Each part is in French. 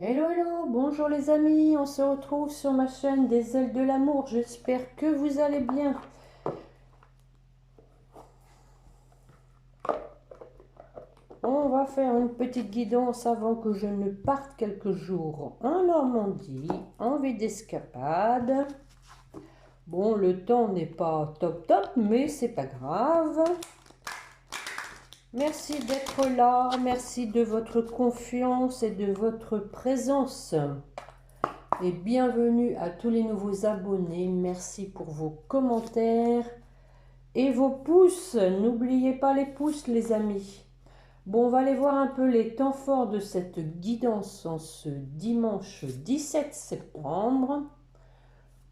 Hello, hello, bonjour les amis, on se retrouve sur ma chaîne des ailes de l'amour, j'espère que vous allez bien. On va faire une petite guidance avant que je ne parte quelques jours en Normandie, en vie d'escapade. Bon, le temps n'est pas top top, mais c'est pas grave. Merci d'être là, merci de votre confiance et de votre présence. Et bienvenue à tous les nouveaux abonnés. Merci pour vos commentaires et vos pouces. N'oubliez pas les pouces, les amis. Bon, on va aller voir un peu les temps forts de cette guidance en ce dimanche 17 septembre.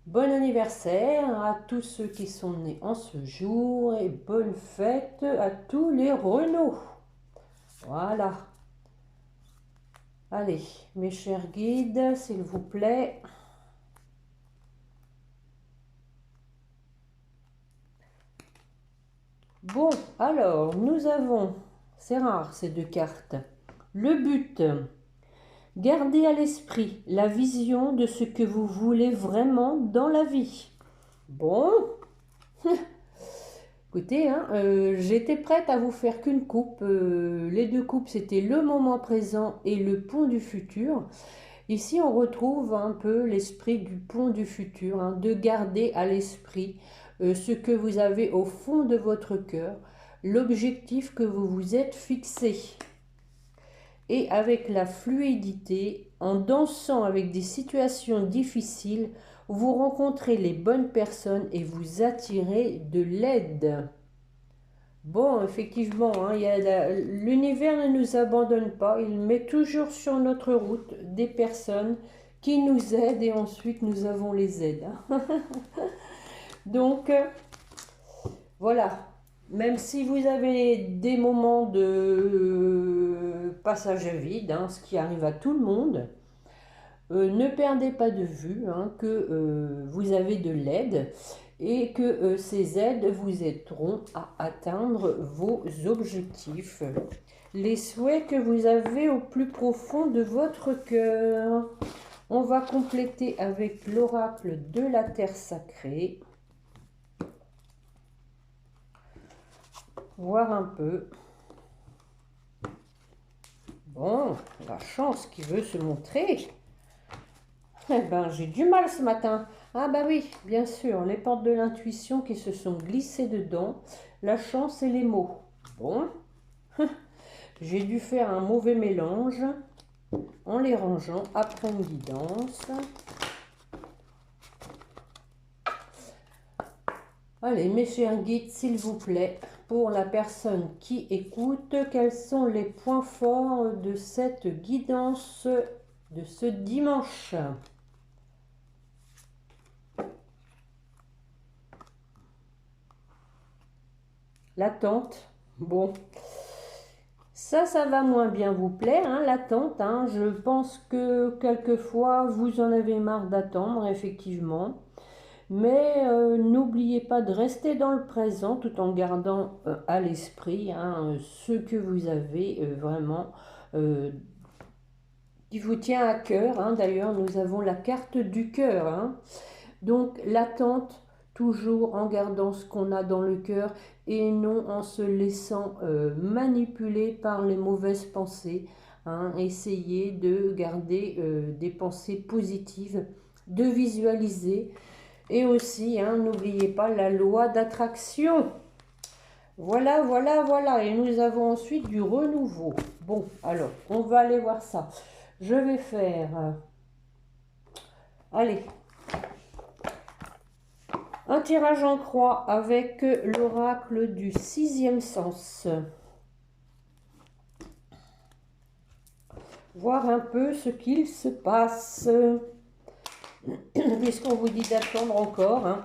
Bon anniversaire à tous ceux qui sont nés en ce jour et bonne fête à tous les Renault. Voilà. Allez, mes chers guides, s'il vous plaît. Bon, alors, nous avons, c'est rare ces deux cartes, le but. Gardez à l'esprit la vision de ce que vous voulez vraiment dans la vie. Bon, écoutez, j'étais prête à vous faire qu'une coupe. Les deux coupes, c'était le moment présent et le pont du futur. Ici, on retrouve un peu l'esprit du pont du futur, de garder à l'esprit ce que vous avez au fond de votre cœur, l'objectif que vous vous êtes fixé. Et avec la fluidité, en dansant avec des situations difficiles, vous rencontrez les bonnes personnes et vous attirez de l'aide. Bon, effectivement, l'univers ne nous abandonne pas, il met toujours sur notre route des personnes qui nous aident et ensuite nous avons les aides. Donc, voilà, même si vous avez des moments de passage à vide, ce qui arrive à tout le monde, ne perdez pas de vue que vous avez de l'aide et que ces aides vous aideront à atteindre vos objectifs, les souhaits que vous avez au plus profond de votre cœur. On va compléter avec l'oracle de la terre sacrée. Voir un peu. Bon, la chance qui veut se montrer. Eh ben, j'ai du mal ce matin. Ah bah oui, bien sûr, les portes de l'intuition qui se sont glissées dedans, la chance et les mots. Bon, j'ai dû faire un mauvais mélange en les rangeant après une guidance. Allez, mes chers guides, s'il vous plaît, pour la personne qui écoute, quels sont les points forts de cette guidance de ce dimanche? L'attente. Bon, ça va moins bien vous plaire, l'attente. Je pense que quelquefois, vous en avez marre d'attendre, effectivement. Mais n'oubliez pas de rester dans le présent tout en gardant à l'esprit ce que vous avez vraiment qui vous tient à cœur. D'ailleurs, nous avons la carte du cœur. Donc, l'attente, toujours en gardant ce qu'on a dans le cœur et non en se laissant manipuler par les mauvaises pensées. Essayez de garder des pensées positives, de visualiser. Et aussi, n'oubliez pas la loi d'attraction. Voilà, voilà, voilà. Et nous avons ensuite du renouveau. Bon, alors, on va aller voir ça. Je vais faire... allez, un tirage en croix avec l'oracle du sixième sens. Voir un peu ce qu'il se passe. Puisqu'on vous dit d'attendre encore.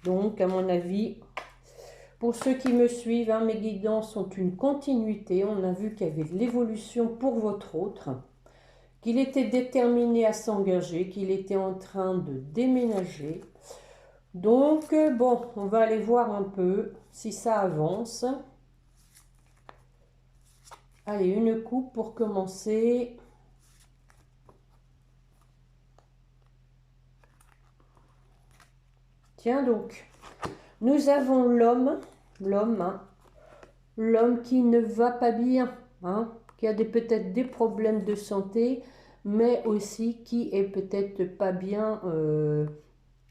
Donc, à mon avis, pour ceux qui me suivent, mes guidances sont une continuité. On a vu qu'il y avait de l'évolution pour votre autre, qu'il était déterminé à s'engager, qu'il était en train de déménager. Donc, bon, on va aller voir un peu si ça avance. Allez, une coupe pour commencer. Tiens donc, nous avons l'homme, hein, l'homme qui ne va pas bien, hein, qui a peut-être des problèmes de santé, mais aussi qui est peut-être pas bien,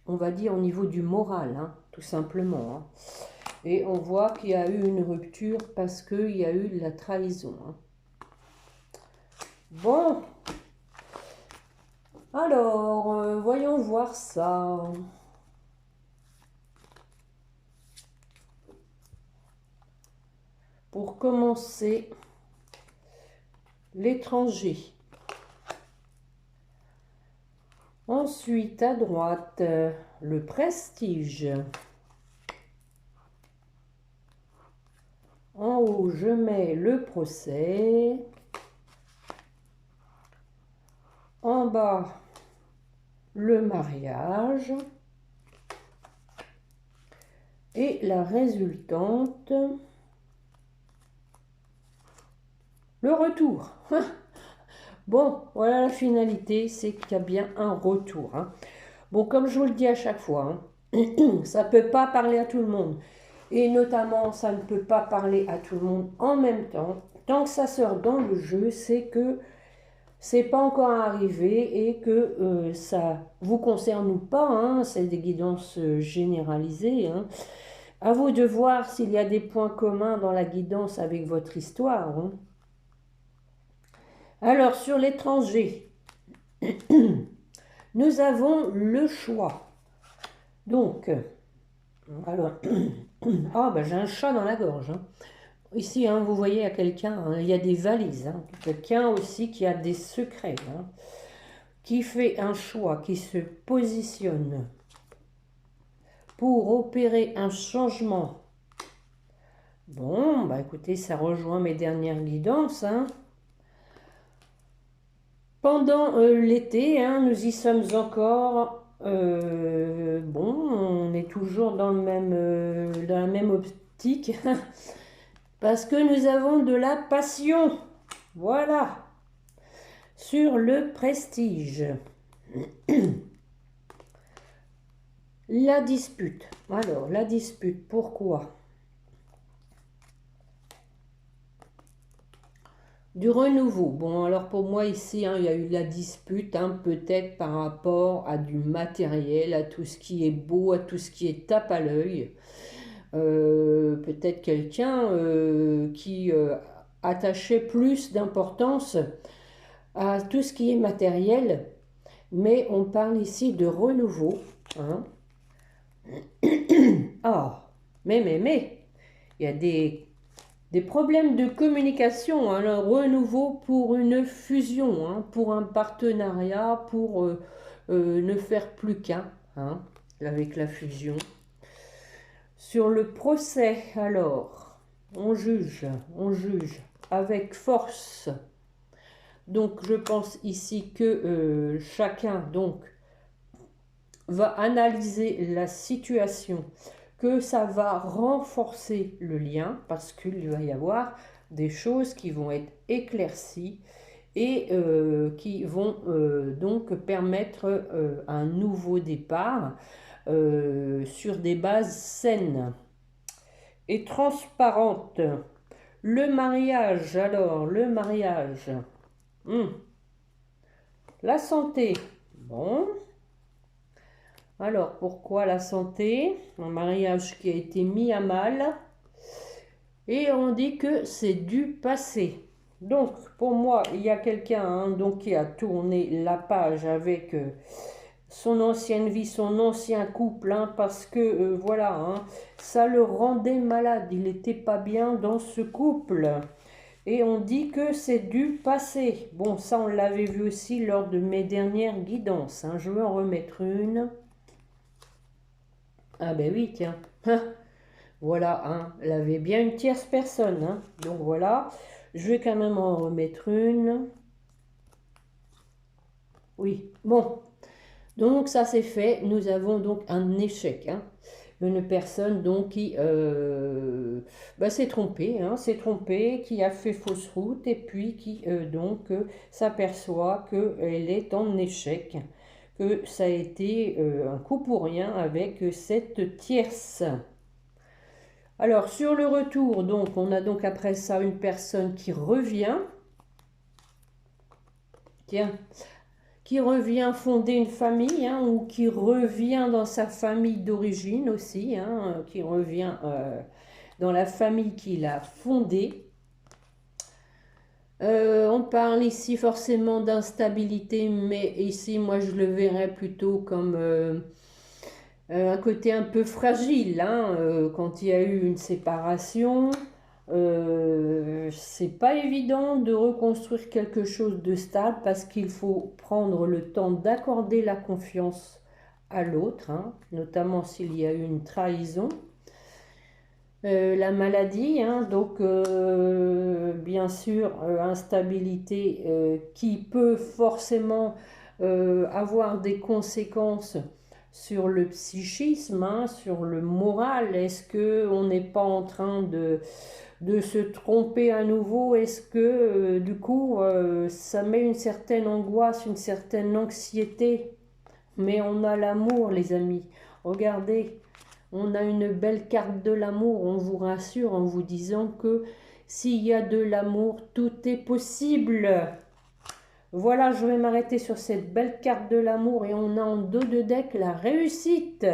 on va dire au niveau du moral, hein, tout simplement. Hein. Et on voit qu'il y a eu une rupture parce qu'il y a eu de la trahison. Hein. Bon, alors, voyons voir ça. Pour commencer, l'étranger. Ensuite, à droite, le prestige. En haut, je mets le procès. En bas, le mariage. Et la résultante, le retour. Bon, voilà la finalité, c'est qu'il y a bien un retour. Hein. Bon, comme je vous le dis à chaque fois, hein, ça ne peut pas parler à tout le monde. Et notamment, ça ne peut pas parler à tout le monde en même temps. Tant que ça sort dans le jeu, c'est que c'est pas encore arrivé et que ça vous concerne ou pas. Hein, c'est des guidances généralisées. Hein. À vous de voir s'il y a des points communs dans la guidance avec votre histoire. Hein. Alors, sur l'étranger, nous avons le choix. Donc, alors, ah ben j'ai un chat dans la gorge. Hein. Ici, hein, vous voyez, il y a quelqu'un, hein, il y a des valises. Hein. Quelqu'un aussi qui a des secrets, hein, qui fait un choix, qui se positionne pour opérer un changement. Bon, bah écoutez, ça rejoint mes dernières guidances. Hein. Pendant l'été, hein, nous y sommes encore. Bon, on est toujours dans la même optique. Parce que nous avons de la passion. Voilà. Sur le prestige. La dispute. Alors, la dispute, pourquoi? Du renouveau. Bon, alors pour moi ici, hein, il y a eu la dispute, hein, peut-être par rapport à du matériel, à tout ce qui est beau, à tout ce qui est tape à l'œil. Peut-être quelqu'un qui attachait plus d'importance à tout ce qui est matériel, mais on parle ici de renouveau. Hein. Ah, mais, il y a des problèmes de communication, hein, un renouveau pour une fusion, hein, pour un partenariat, pour ne faire plus qu'un, hein, avec la fusion. Sur le procès, alors, on juge avec force. Donc, je pense ici que chacun, donc, va analyser la situation, que ça va renforcer le lien, parce qu'il va y avoir des choses qui vont être éclaircies et qui vont donc permettre un nouveau départ sur des bases saines et transparentes. Le mariage, alors, le mariage. La santé, bon. Alors, pourquoi la santé? Un mariage qui a été mis à mal. Et on dit que c'est du passé. Donc, pour moi, il y a quelqu'un hein, donc, qui a tourné la page avec son ancienne vie, son ancien couple, hein, parce que, voilà, hein, ça le rendait malade. Il n'était pas bien dans ce couple. Et on dit que c'est du passé. Bon, ça, on l'avait vu aussi lors de mes dernières guidances. Hein. Je vais en remettre une. Ah ben oui, tiens. Voilà, hein, elle avait bien une tierce personne. Hein. Donc voilà, je vais quand même en remettre une. Oui, bon. Donc ça c'est fait. Nous avons donc un échec. Hein. Une personne donc qui s'est trompée, hein, qui a fait fausse route et puis qui donc s'aperçoit qu'elle est en échec, que ça a été un coup pour rien avec cette tierce. Alors, sur le retour, donc, on a donc après ça une personne qui revient. Tiens, qui revient fonder une famille, hein, ou qui revient dans sa famille d'origine aussi, hein, qui revient dans la famille qu'il a fondée. On parle ici forcément d'instabilité, mais ici, moi, je le verrais plutôt comme un côté un peu fragile, hein, quand il y a eu une séparation. C'est pas évident de reconstruire quelque chose de stable parce qu'il faut prendre le temps d'accorder la confiance à l'autre, hein, notamment s'il y a eu une trahison. La maladie, hein, donc bien sûr, instabilité qui peut forcément avoir des conséquences sur le psychisme, hein, sur le moral. Est-ce qu'on n'est pas en train de se tromper à nouveau? Est-ce que du coup ça met une certaine angoisse, une certaine anxiété? Mais on a l'amour, les amis. Regardez, on a une belle carte de l'amour. On vous rassure en vous disant que s'il y a de l'amour, tout est possible. Voilà, je vais m'arrêter sur cette belle carte de l'amour et on a en dos de deck la réussite.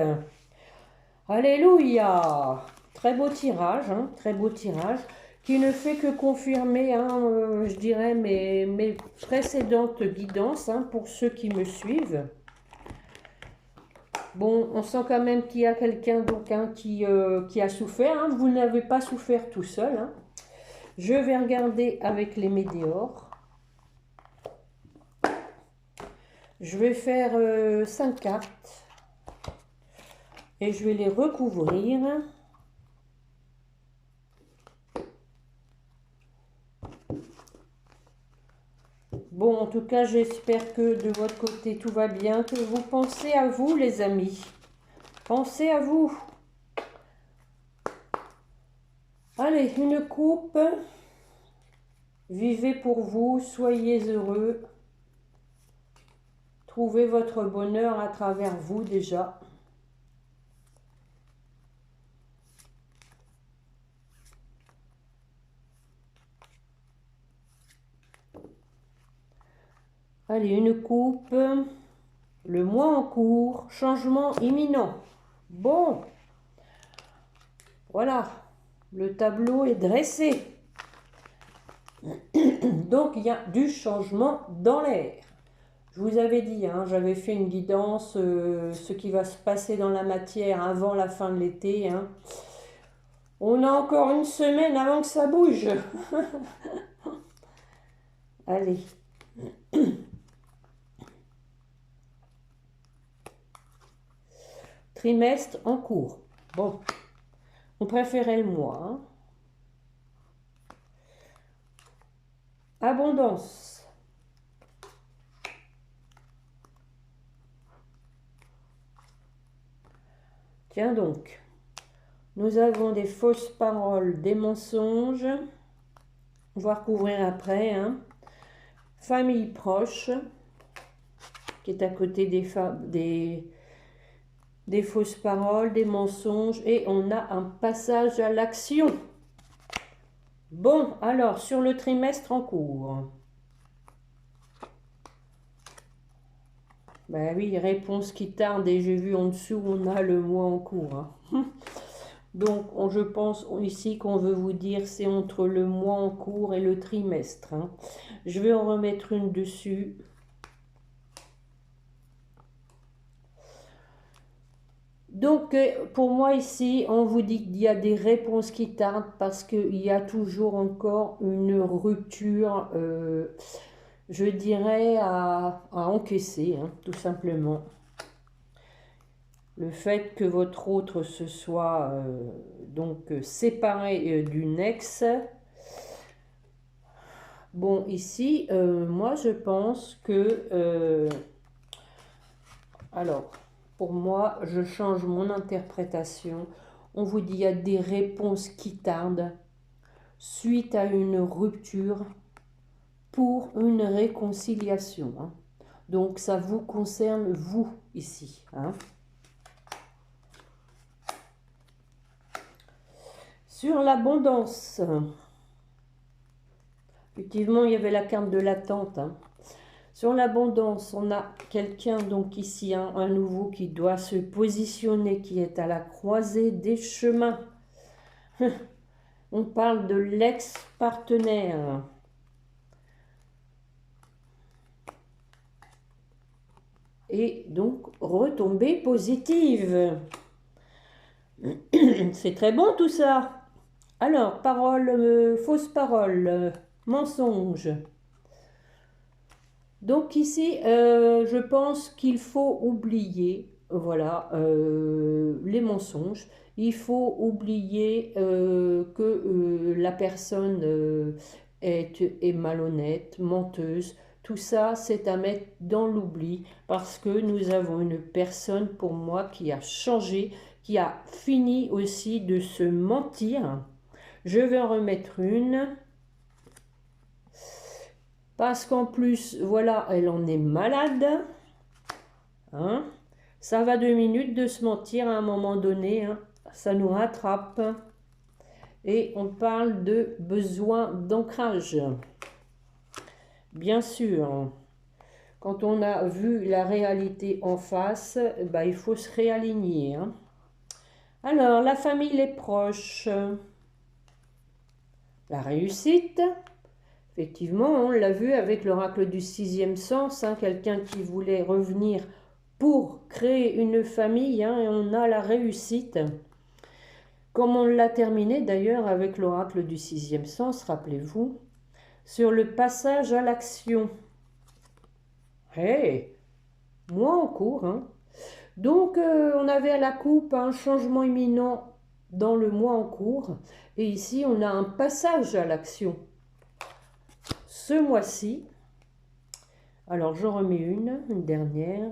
Alléluia! Très beau tirage, hein, très beau tirage, qui ne fait que confirmer, hein, je dirais, mes précédentes guidances, hein, pour ceux qui me suivent. Bon, on sent quand même qu'il y a quelqu'un donc, hein, qui a souffert. Hein. Vous n'avez pas souffert tout seul. Hein. Je vais regarder avec les météores. Je vais faire 5 cartes. Et je vais les recouvrir. Bon, en tout cas, j'espère que de votre côté, tout va bien, que vous pensez à vous, les amis. Pensez à vous. Allez, une coupe. Vivez pour vous, soyez heureux. Trouvez votre bonheur à travers vous déjà. Allez, une coupe. Le mois en cours, changement imminent. Bon, voilà, le tableau est dressé. Donc, il y a du changement dans l'air. Je vous avais dit, hein, j'avais fait une guidance, ce qui va se passer dans la matière avant la fin de l'été. Hein. On a encore une semaine avant que ça bouge. Allez. Trimestre en cours. Bon, on préférait le mois. Hein. Abondance. Tiens donc, nous avons des fausses paroles, des mensonges. On va recouvrir après. Hein. Famille proche, qui est à côté des fausses paroles, des mensonges. Et on a un passage à l'action. Bon, alors, sur le trimestre en cours. Ben oui, réponse qui tarde et j'ai vu en dessous, on a le mois en cours. Hein. Donc, je pense ici qu'on veut vous dire c'est entre le mois en cours et le trimestre. Hein. Je vais en remettre une dessus. Donc, pour moi ici, on vous dit qu'il y a des réponses qui tardent parce qu'il y a toujours encore une rupture, je dirais, à encaisser, hein, tout simplement. Le fait que votre autre se soit donc séparé d'une ex. Bon, ici, moi, je pense que... alors, pour moi, je change mon interprétation. On vous dit qu'il y a des réponses qui tardent suite à une rupture pour une réconciliation. Hein. Donc, ça vous concerne, vous, ici. Hein. Sur l'abondance, effectivement, il y avait la carte de l'attente. Hein. Sur l'abondance, on a quelqu'un, donc ici, hein, un nouveau qui doit se positionner, qui est à la croisée des chemins. On parle de l'ex-partenaire. Et donc, retombée positive. C'est très bon tout ça. Alors, parole, fausse parole, mensonge. Donc ici, je pense qu'il faut oublier, voilà, les mensonges. Il faut oublier que la personne est malhonnête, menteuse. Tout ça, c'est à mettre dans l'oubli parce que nous avons une personne, pour moi, qui a changé, qui a fini aussi de se mentir. Je vais en remettre une. Parce qu'en plus, voilà, elle en est malade. Hein? Ça va 2 minutes de se mentir à un moment donné. Hein? Ça nous rattrape. Et on parle de besoin d'ancrage. Bien sûr, quand on a vu la réalité en face, bah, il faut se réaligner. Hein? Alors, la famille, les proches. La réussite. Effectivement, on l'a vu avec l'oracle du sixième sens, hein, quelqu'un qui voulait revenir pour créer une famille, hein, et on a la réussite. Comme on l'a terminé d'ailleurs avec l'oracle du sixième sens, rappelez-vous, sur le passage à l'action. Hey, mois en cours. Hein. Donc, on avait à la coupe un changement imminent dans le mois en cours, et ici, on a un passage à l'action. Ce mois-ci, alors je remets une dernière,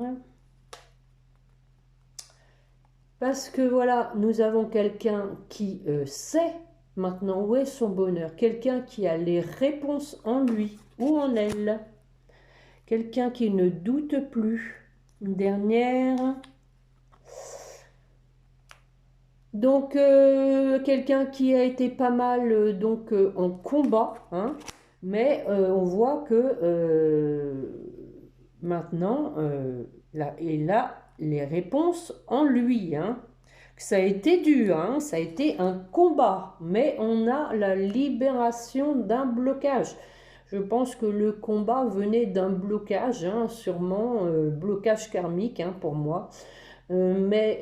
parce que voilà, nous avons quelqu'un qui sait maintenant où est son bonheur, quelqu'un qui a les réponses en lui ou en elle, quelqu'un qui ne doute plus. Une dernière. Donc, quelqu'un qui a été pas mal donc, en combat, hein. Mais on voit que maintenant, il a les réponses en lui. Hein. Ça a été dur, hein, ça a été un combat, mais on a la libération d'un blocage. Je pense que le combat venait d'un blocage, hein, sûrement blocage karmique hein, pour moi. Mais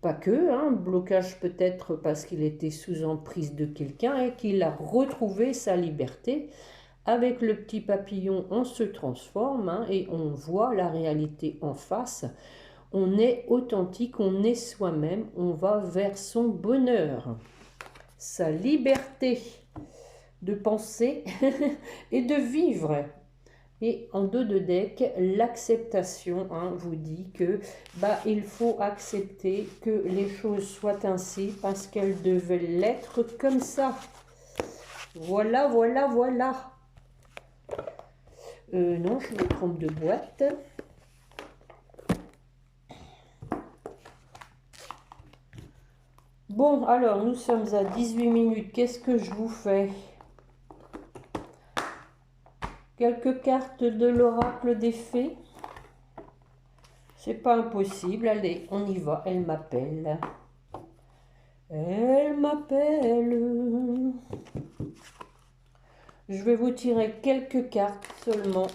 pas que, hein, blocage peut-être parce qu'il était sous emprise de quelqu'un et qu'il a retrouvé sa liberté. Avec le petit papillon, on se transforme hein, et on voit la réalité en face. On est authentique, on est soi-même, on va vers son bonheur, sa liberté de penser et de vivre. Et en dos de deck, l'acceptation hein, vous dit que bah, il faut accepter que les choses soient ainsi parce qu'elles devaient l'être comme ça. Voilà, voilà, voilà. Non, je me trompe de boîte. Bon, alors, nous sommes à 18 minutes. Qu'est-ce que je vous fais? Quelques cartes de l'oracle des fées. C'est pas impossible. Allez, on y va. Elle m'appelle. Elle m'appelle. Je vais vous tirer quelques cartes seulement.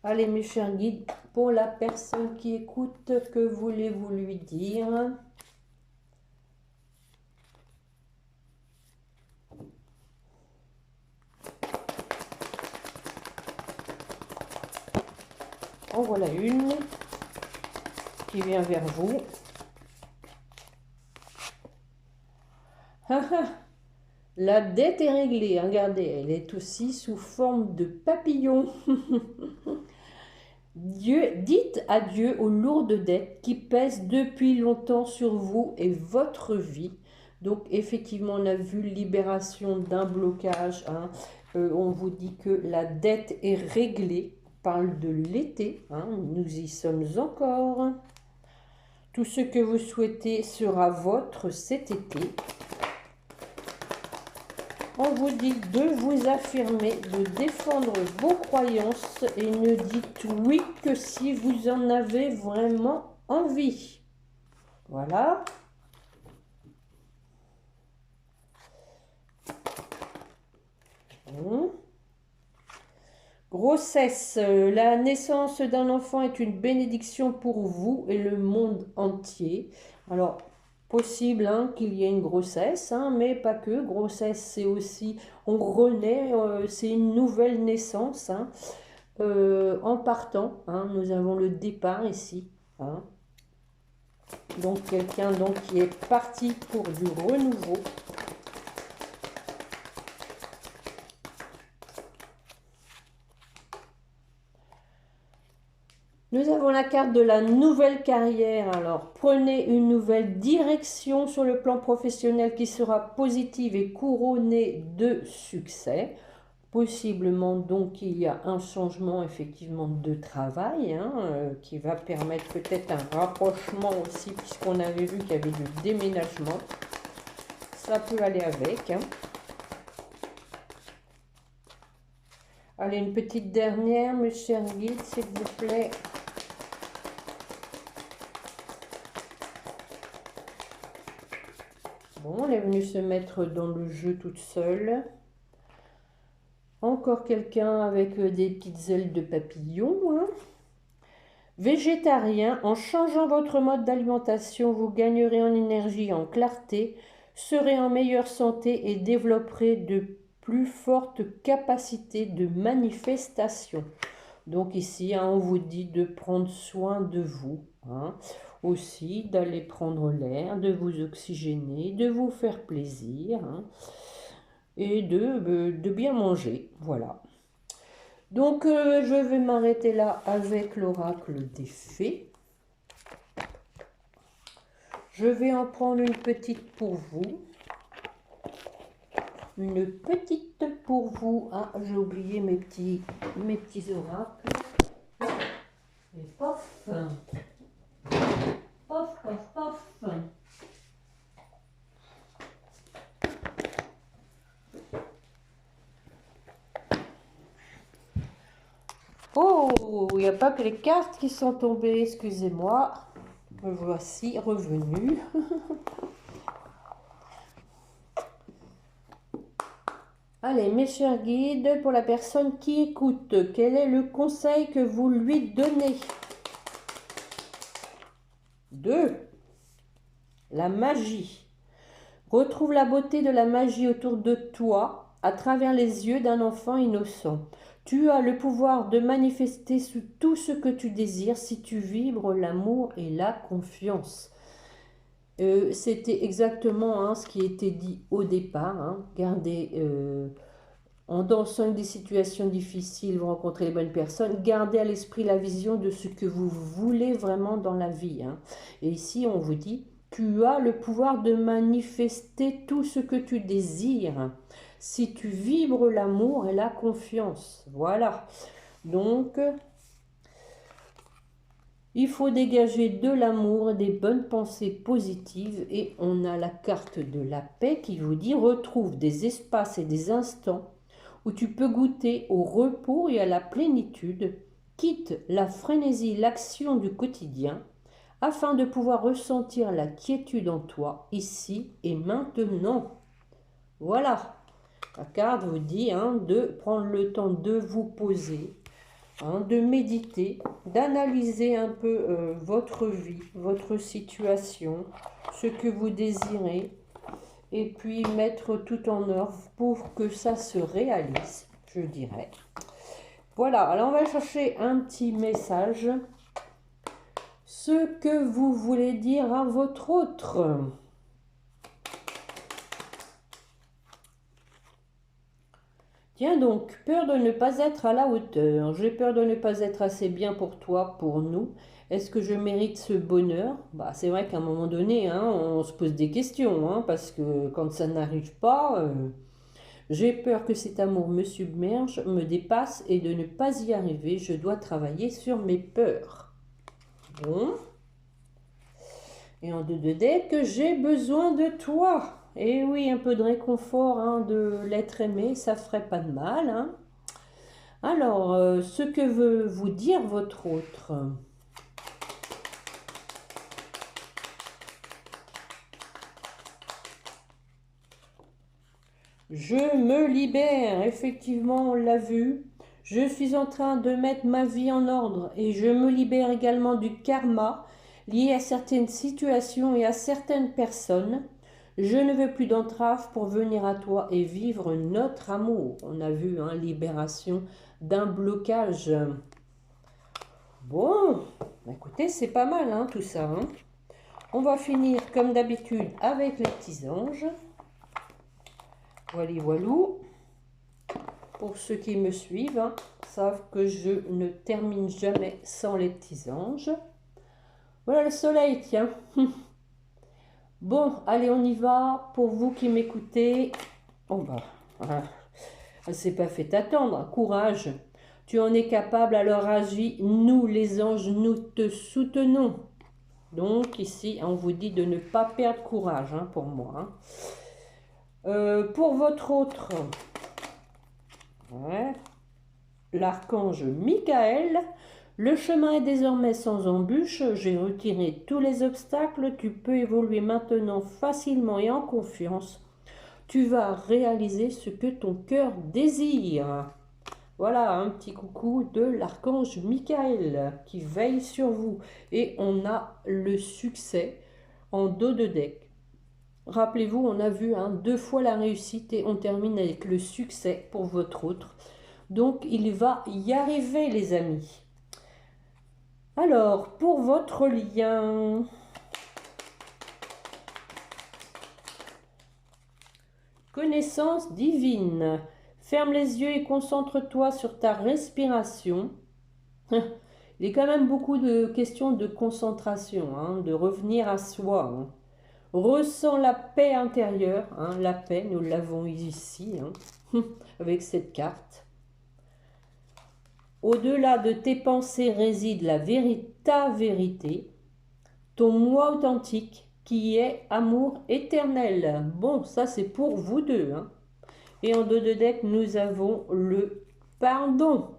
Allez, mes chers guides, pour la personne qui écoute, que voulez-vous lui dire? En voilà une qui vient vers vous. La dette est réglée, regardez, elle est aussi sous forme de papillon. Dites adieu aux lourdes dettes qui pèsent depuis longtemps sur vous et votre vie. Donc effectivement, on a vu libération d'un blocage. Hein. On vous dit que la dette est réglée. parle de l'été, hein, nous y sommes encore. Tout ce que vous souhaitez sera vôtre cet été. On vous dit de vous affirmer, de défendre vos croyances et ne dites oui que si vous en avez vraiment envie. Voilà. Bon. Grossesse, la naissance d'un enfant est une bénédiction pour vous et le monde entier. Alors, possible hein, qu'il y ait une grossesse, hein, mais pas que. Grossesse, c'est aussi, on renaît, c'est une nouvelle naissance. Hein. En partant, hein, nous avons le départ ici. Hein. Donc, quelqu'un donc, qui est parti pour du renouveau. Nous avons la carte de la nouvelle carrière. Alors, prenez une nouvelle direction sur le plan professionnel qui sera positive et couronnée de succès. Possiblement, donc, il y a un changement, effectivement, de travail hein, qui va permettre peut-être un rapprochement aussi, puisqu'on avait vu qu'il y avait du déménagement. Ça peut aller avec. Hein. Allez, une petite dernière, mes chers guides, s'il vous plaît. Bon, elle est venue se mettre dans le jeu toute seule. Encore quelqu'un avec des petites ailes de papillon. Hein. Végétarien, en changeant votre mode d'alimentation, vous gagnerez en énergie, en clarté, serez en meilleure santé et développerez de plus fortes capacités de manifestation. Donc ici, hein, on vous dit de prendre soin de vous. Hein. Aussi d'aller prendre l'air, de vous oxygéner, de vous faire plaisir hein, et de bien manger. Voilà. Donc je vais m'arrêter là avec l'oracle des fées. Je vais en prendre une petite pour vous. Une petite pour vous. Ah, j'ai oublié mes petits oracles. Et pof. Pof, pof, pof. Oh, il n'y a pas que les cartes qui sont tombées, excusez-moi. Me voici revenue. Allez, mes chers guides, pour la personne qui écoute, quel est le conseil que vous lui donnez? 2. La magie. Retrouve la beauté de la magie autour de toi à travers les yeux d'un enfant innocent. Tu as le pouvoir de manifester tout ce que tu désires si tu vibres l'amour et la confiance. C'était exactement hein, ce qui était dit au départ. Hein. Gardez, en dansant des situations difficiles, vous rencontrez les bonnes personnes. Gardez à l'esprit la vision de ce que vous voulez vraiment dans la vie. Hein. Et ici, on vous dit, tu as le pouvoir de manifester tout ce que tu désires si tu vibres l'amour et la confiance. Voilà. Donc, il faut dégager de l'amour, des bonnes pensées positives et on a la carte de la paix qui vous dit retrouve des espaces et des instants où tu peux goûter au repos et à la plénitude, quitte la frénésie, l'action du quotidien afin de pouvoir ressentir la quiétude en toi ici et maintenant. Voilà, la carte vous dit hein, de prendre le temps de vous poser. Hein, de méditer, d'analyser un peu votre vie, votre situation, ce que vous désirez, et puis mettre tout en œuvre pour que ça se réalise, je dirais. Voilà, alors on va chercher un petit message. Ce que vous voulez dire à votre autre. Tiens donc, peur de ne pas être à la hauteur. J'ai peur de ne pas être assez bien pour toi, pour nous. Est-ce que je mérite ce bonheur? Bah, c'est vrai qu'à un moment donné, hein, on se pose des questions, hein, parce que quand ça n'arrive pas, J'ai peur que cet amour me submerge, me dépasse et de ne pas y arriver. Je dois travailler sur mes peurs. Bon. Et en 2 de deck, j'ai besoin de toi. Et oui, un peu de réconfort, hein, de l'être aimé, ça ferait pas de mal. Hein. Alors, ce que veut vous dire votre autre? Je me libère, effectivement, on l'a vu. Je suis en train de mettre ma vie en ordre et je me libère également du karma lié à certaines situations et à certaines personnes. Je ne veux plus d'entrave pour venir à toi et vivre notre amour. On a vu, hein, libération d'un blocage. Bon, écoutez, c'est pas mal, hein, tout ça. Hein. On va finir comme d'habitude avec les petits anges. Voilà, voilou. Pour ceux qui me suivent, hein, savent que je ne termine jamais sans les petits anges. Voilà le soleil, tiens. Bon, allez, on y va. Pour vous qui m'écoutez, oh bah, voilà. C'est pas fait attendre. Courage. Tu en es capable, alors agis. Nous, les anges, nous te soutenons. Donc ici, on vous dit de ne pas perdre courage, hein, pour moi. Hein. Pour votre autre, ouais, l'archange Michael, le chemin est désormais sans embûche, j'ai retiré tous les obstacles, tu peux évoluer maintenant facilement et en confiance. Tu vas réaliser ce que ton cœur désire. Voilà, un petit coucou de l'archange Michael qui veille sur vous. Et on a le succès en dos de deck. Rappelez-vous, on a vu, hein, 2 fois la réussite et on termine avec le succès pour votre autre. Donc, il va y arriver, les amis. Alors, pour votre lien, connaissance divine. Ferme les yeux et concentre-toi sur ta respiration. Il y a quand même beaucoup de questions de concentration, hein, de revenir à soi. Hein. Ressens la paix intérieure. Hein, la paix, nous l'avons ici, hein, avec cette carte. Au-delà de tes pensées réside ta vérité, ton moi authentique qui est amour éternel. Bon, ça c'est pour vous deux. Hein. Et en 2 de deck, nous avons le pardon.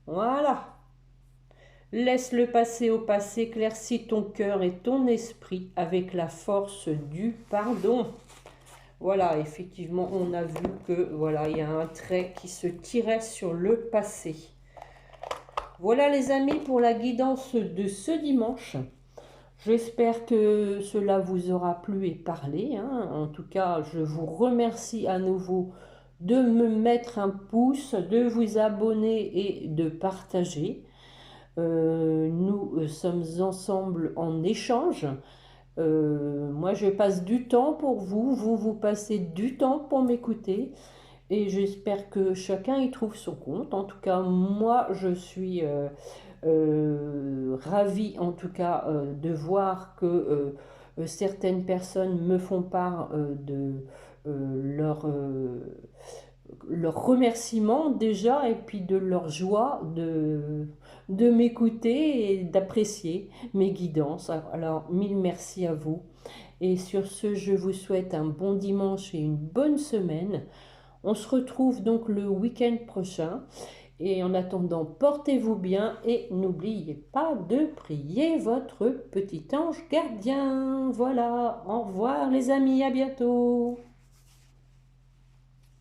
Voilà. Laisse le passé au passé, éclaircis ton cœur et ton esprit avec la force du pardon. Voilà, effectivement, on a vu que voilà, il y a un trait qui se tirait sur le passé. Voilà les amis pour la guidance de ce dimanche. J'espère que cela vous aura plu et parlé. Hein. En tout cas, je vous remercie à nouveau de me mettre un pouce, de vous abonner et de partager. Nous sommes ensemble en échange. Moi, je passe du temps pour vous, vous passez du temps pour m'écouter. Et j'espère que chacun y trouve son compte. En tout cas, moi, je suis ravie, en tout cas, de voir que certaines personnes me font part de leur remerciement déjà, et puis de leur joie de m'écouter et d'apprécier mes guidances. Alors, mille merci à vous. Et sur ce, je vous souhaite un bon dimanche et une bonne semaine. On se retrouve donc le week-end prochain. Et en attendant, portez-vous bien et n'oubliez pas de prier votre petit ange gardien. Voilà, au revoir les amis, à bientôt.